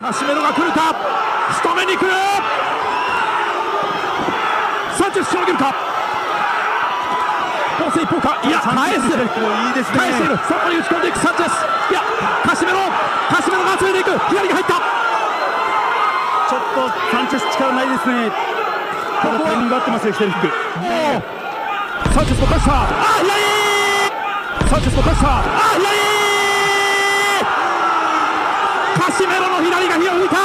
カシメロが来るか、仕留めに来る、サンチェスしのげるか、攻勢一方か、いや返す、いいですね。返している、そこに打ち込んでいくサンチェス、いやカシメロが集めていく、左が入った、ちょっとサンチェス力ないですね。ただタイミング合ってますよ、左フック。サンチェスも返した、サンチェスも返した、カシメロの左が火を吹いた。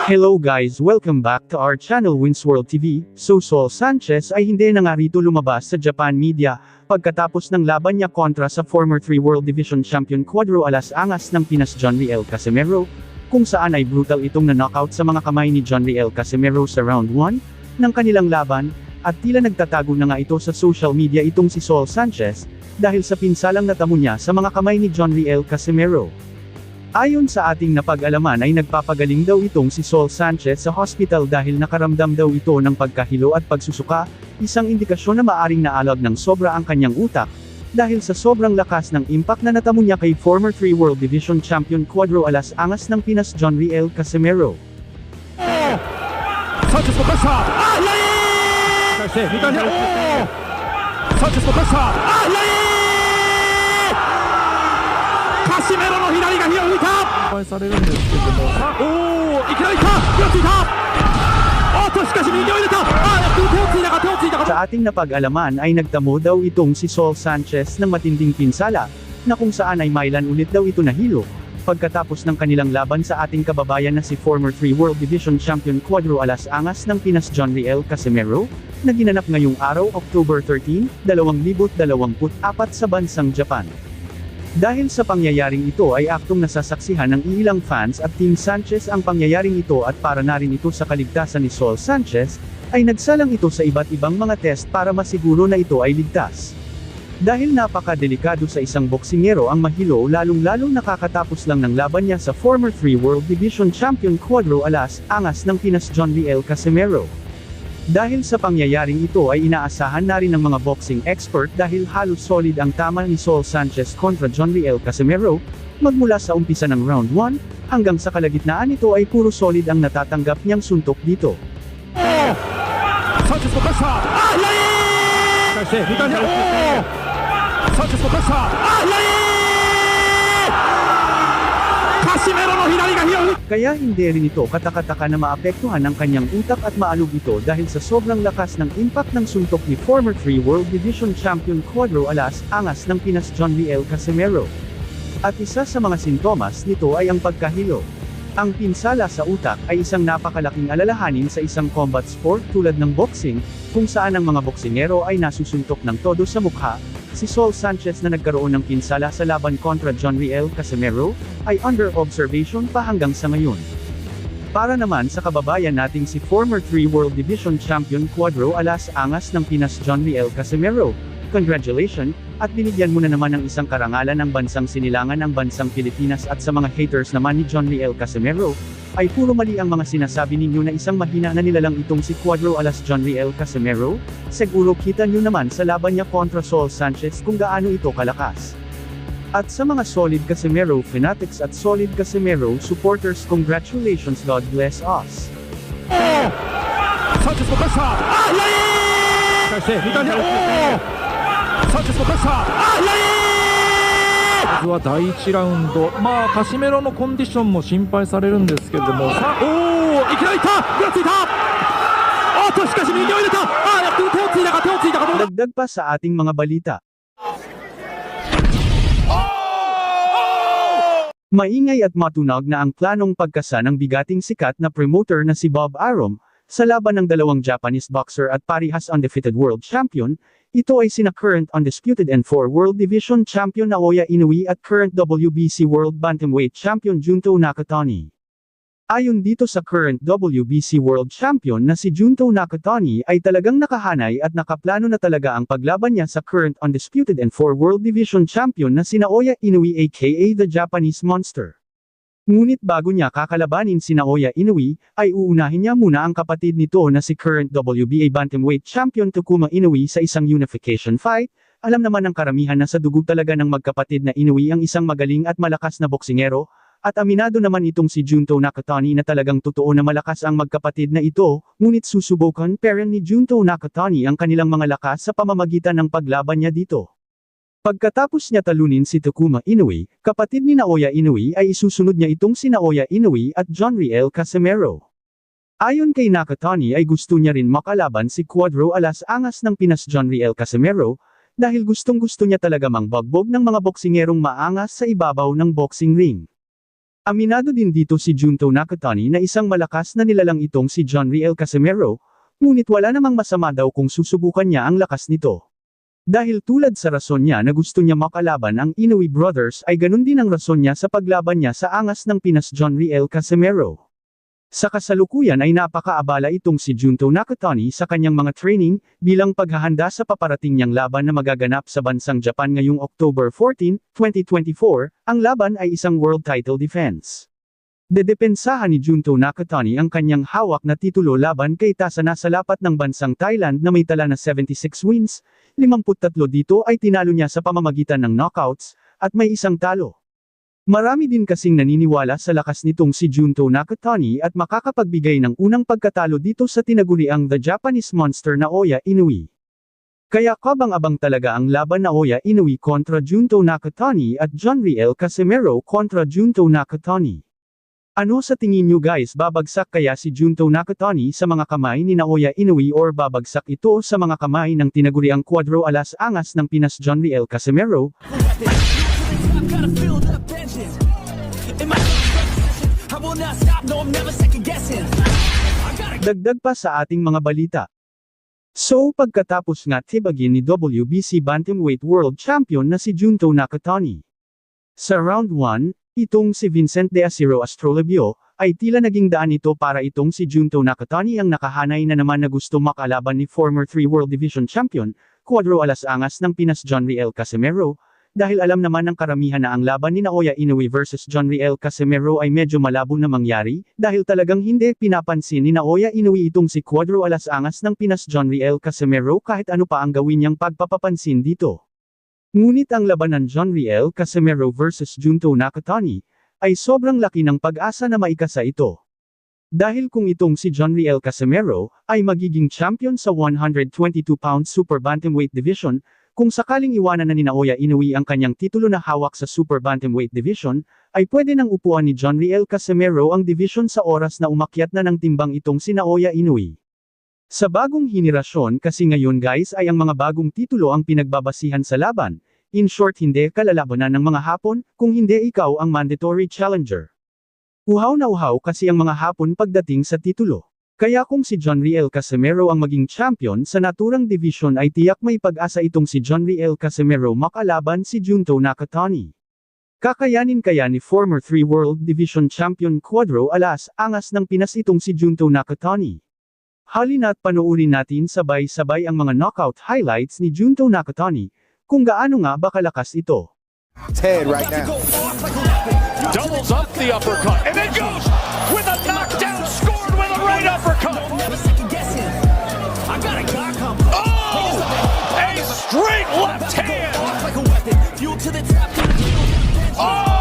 Hello guys, welcome back to our channel Winsworld TV. So Saul Sanchez ay hindi na nga rito lumabas sa Japan media, pagkatapos ng laban niya kontra sa former 3 World Division Champion Cuadro Alas Angas ng Pinas John Riel Casimero, kung saan ay brutal itong na-knockout sa mga kamay ni John Riel Casimero sa round 1 ng kanilang laban, at tila nagtatago na nga ito sa social media itong si Saul Sanchez, dahil sa pinsalang natamo niya sa mga kamay ni John Riel Casimero. Ayon sa ating napag-alaman ay nagpapagaling daw itong si Saul Sanchez sa hospital dahil nakaramdam daw ito ng pagkahilo at pagsusuka, isang indikasyon na maaring naalog ng sobra ang kanyang utak, dahil sa sobrang lakas ng impact na natamo niya kay former 3 World Division Champion Cuadro Alas Angas ng Pinas John Riel Casimero. Sanchez mo kasa! Sanchez mo kasa! カシメロの左が火を吹いた。失敗されるんですけども、いきなりいった、火をついた。しかし右を入れた。手をついたか、手をついたか。Sa ating napag-alaman ay nagtamo daw itong si Saul Sanchez ng matinding pinsala, na kung saan ay mailan ulit daw ito nahilo, pagkatapos ng kanilang laban sa ating kababayan na si former 3 World Division Champion Cuadro Alas Angas ng Pinas John Riel Casimero, na ginanap ngayong araw October 13, 2024 sa bansang Japan. Dahil sa pangyayaring ito ay aktong nasasaksihan ng ilang fans at Team Sanchez ang pangyayaring ito, at para na rin ito sa kaligtasan ni Saul Sanchez, ay nagsalang ito sa iba't ibang mga test para masiguro na ito ay ligtas. Dahil napakadelikado sa isang boksingero ang mahilo, lalong-lalong nakakatapos lang ng laban niya sa former 3 World Division Champion Cuadro Alas Angas ng Pinas John Riel Casimero. Dahil sa pangyayaring ito ay inaasahan na rin ng mga boxing expert dahil halos solid ang tama ni Saul Sanchez kontra John Riel Casimero, magmula sa umpisa ng round 1, hanggang sa kalagitnaan nito ay puro solid ang natatanggap niyang suntok dito. Sanchez mo kasa! Sanchez mo kasa! カシメロの左が火を吹いた。 Kaya hindi rin ito katakataka na maapektuhan ang kanyang utak at maalog ito dahil sa sobrang lakas ng impact ng suntok ni former 3 World Division Champion Cuadro Alas Angas ng Pinas John Riel Casimero. At isa sa mga sintomas nito ay ang pagkahilo. Ang pinsala sa utak ay isang napakalaking alalahanin sa isang combat sport tulad ng boxing, kung saan ang mga boksingero ay nasusuntok ng todo sa mukha. Si Saul Sanchez na nagkaroon ng pinsala sa laban kontra John Riel Casimero, ay under observation pa hanggang sa ngayon. Para naman sa kababayan nating si former 3 World Division Champion Cuadro Alas Angas ng Pinas John Riel Casimero, congratulations, at binigyan mo na naman ng isang karangalan ng bansang sinilangan ng bansang Pilipinas. At sa mga haters naman ni John Riel Casimero, ay puro mali ang mga sinasabi ninyo na isang mahina na nilalang itong si Cuadro Alas John Riel Casimero. Siguro kita nyo naman sa laban niya kontra Saul Sanchez kung gaano ito kalakas. At sa mga solid Casimero fanatics at solid Casimero supporters, congratulations, God bless us. Sanchez mo kasa! Sanchez mo kasa! まずは第1ラウンド、カシメロのコンディションも心配されるんですけれども、いきなりいった、手をついた、しかし右を入れた、手をついたか、どうだ。 Dagdag pa sa ating mga balita. Maingay at matunog na ang planong pagkasa ng bigating sikat na promoter na si Bob Arum, sa laban ng dalawang Japanese boxer at parihas undefeated world champion. Ito ay sina current undisputed N4 World Division Champion Naoya Inoue at current WBC World Bantamweight Champion Junto Nakatani. Ayon dito sa current WBC World Champion na si Junto Nakatani ay talagang nakahanay at nakaplano na talaga ang paglaban niya sa current undisputed N4 World Division Champion na si Naoya Inoue aka the Japanese Monster. Ngunit bago niya kakalabanin si Naoya Inoue, ay uunahin niya muna ang kapatid nito na si current WBA Bantamweight Champion Takuma Inoue sa isang unification fight. Alam naman ng karamihan na sa dugo talaga ng magkapatid na Inoue ang isang magaling at malakas na boksingero, At aminado naman itong si Junto Nakatani na talagang totoo na malakas ang magkapatid na ito, ngunit susubukan pa rin ni Junto Nakatani ang kanilang mga lakas sa pamamagitan ng paglaban niya dito. Pagkatapos niya talunin si Takuma Inoue, kapatid ni Naoya Inoue ay isusunod niya itong si Naoya Inoue at Jonriel Casimero. Ayon kay Nakatani ay gusto niya rin makalaban si Cuadro Alas Angas ng Pinas Jonriel Casimero, dahil gustong-gusto niya talaga mangbagbog ng mga boksingerong maangas sa ibabaw ng boxing ring. Aminado din dito si Junto Nakatani na isang malakas na nilalang itong si Jonriel Casimero, ngunit wala namang masama daw kung susubukan niya ang lakas nito. Dahil tulad sa rason niya na gusto niya makalaban ang Inoue Brothers ay ganun din ang rason niya sa paglaban niya sa angas ng Pinas Jonriel Casimero. Sa kasalukuyan ay napakaabala itong si Junto Nakatani sa kanyang mga training, bilang paghahanda sa paparating niyang laban na magaganap sa bansang Japan ngayong October 14, 2024, ang laban ay isang world title defense. Dedepensahan ni Junto Nakatani ang kanyang hawak na titulo laban kay Tasana sa lapat ng bansang Thailand na may tala na 76 wins, 53 dito ay tinalo niya sa pamamagitan ng knockouts, at may isang talo. Marami din kasing naniniwala sa lakas nitong si Junto Nakatani at makakapagbigay ng unang pagkatalo dito sa tinaguriang The Japanese Monster Naoya Inoue. Kaya kabang-abang talaga ang laban Naoya Inoue kontra Junto Nakatani at Jonriel Casimero kontra Junto Nakatani. Ano sa tingin nyo guys, babagsak kaya si Junto Nakatani sa mga kamay ni Naoya Inoue or babagsak ito sa mga kamay ng tinaguriang Cuadro Alas Angas ng Pinas Jonriel Casimero? Dagdag pa sa ating mga balita. So pagkatapos nga tibagin ni WBC Bantamweight World Champion na si Junto Nakatani. Sa round 1, itong si Vincent De Acero Astrolabio, ay tila naging daan ito para itong si Junto Nakatani ang nakahanay na naman na gusto makalaban ni former 3 World Division Champion, Cuadro Alas Angas ng Pinas Jonriel Casimero, dahil alam naman ng karamihan na ang laban ni Naoya Inoue versus Jonriel Casimero ay medyo malabo na mangyari, dahil talagang hindi pinapansin ni Naoya Inoue itong si Cuadro Alas Angas ng Pinas Jonriel Casimero kahit ano pa ang gawin niyang pagpapapansin dito. Ngunit ang labanan Jonriel Casimero versus Junto Nakatani, ay sobrang laki ng pag-asa na maikasa ito. Dahil kung itong si Jonriel Casimero, ay magiging champion sa 122-pound Super Bantamweight Division, kung sakaling iwanan na ni Naoya Inoue ang kanyang titulo na hawak sa Super Bantamweight Division, ay pwede nang upuan ni Jonriel Casimero ang division sa oras na umakyat na ng timbang itong si Naoya Inoue. Sa bagong henerasyon kasi ngayon guys ay ang mga bagong titulo ang pinagbabasihan sa laban, in short hindi kalalabanan ng mga Hapon, kung hindi ikaw ang mandatory challenger. Uhaw na uhaw kasi ang mga Hapon pagdating sa titulo. Kaya kung si Jonriel Casimero ang maging champion sa naturang division ay tiyak may pag-asa itong si Jonriel Casimero makalaban si Junto Nakatani. Kakayanin kaya ni former 3 World Division Champion Cuadro Alas Angas ng Pinas itong si Junto Nakatani. Halina't panoorin natin sabay-sabay ang mga knockout highlights ni Junto Nakatani, kung gaano nga ba kalakas ito. Head right now. Doubles up the uppercut and then goes with a knockdown, scored with a right uppercut. Oh! A straight left hand. Oh!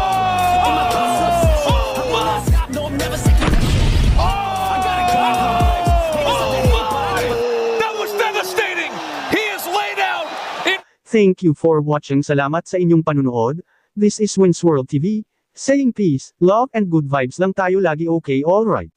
Thank you for watching. Salamat sa inyong panunood. This is Wins World TV, saying peace, love and good vibes lang tayo lagi, okay, alright.